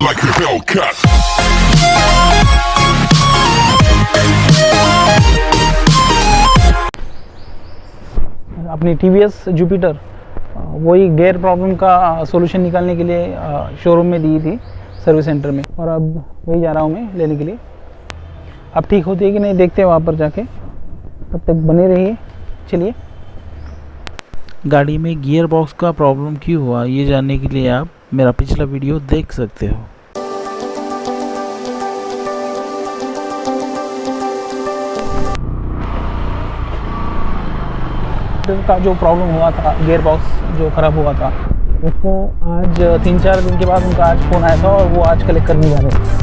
like a Hellcat. अपनी TVs Jupiter वही gear problem का सॉल्यूशन निकालने के लिए शोरूम में दी थी सर्विस सेंटर में, और अब वही जा रहा हूँ मैं लेने के लिए। अब ठीक होती है कि नहीं देखते हैं वहाँ पर जाके, तब तक बने रहिए। चलिए। गाड़ी में गियर बॉक्स का प्रॉब्लम क्यों हुआ ये जानने के लिए आप मेरा पिछला वीडियो देख सकते हो। का जो प्रॉब्लम हुआ था, गियर बॉक्स जो ख़राब हुआ था, उसको आज 3-4 दिन के बाद उनका आज फ़ोन आया था और वो आज कलेक्ट करने जा रहे हैं।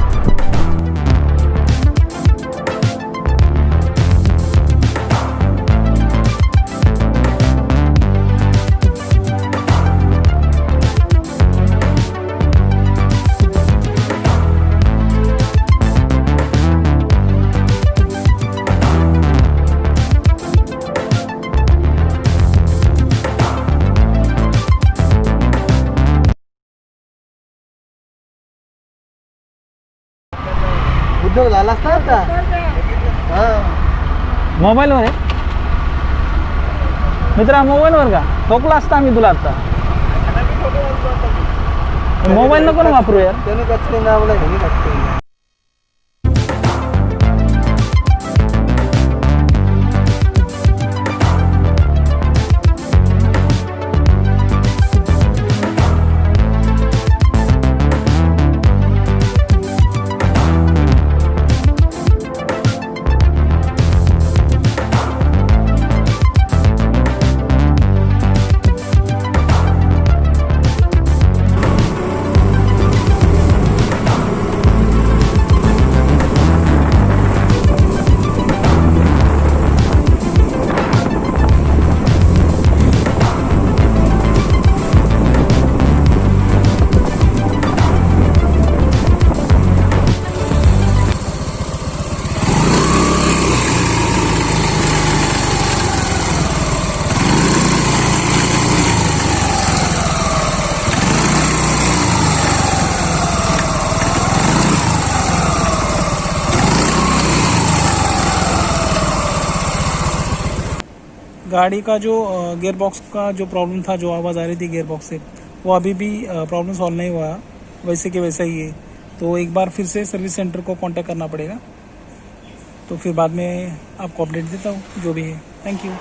उद्योग झाला असता आता. मोबाईलवर आहे मित्रा, मोबाईलवर का ठोकला असता आम्ही तुला आता. मोबाईल नको ना वापरू यार. त्याने कचरे नावला घरी लागते. गाड़ी का जो गियर बॉक्स का जो प्रॉब्लम था, जो आवाज़ आ रही थी गियर बॉक्स से, वो अभी भी प्रॉब्लम सॉल्व नहीं हुआ, वैसे के वैसा ही है। तो एक बार फिर से सर्विस सेंटर को कांटेक्ट करना पड़ेगा, तो फिर बाद में आपको अपडेट देता हूँ जो भी है। Thank you.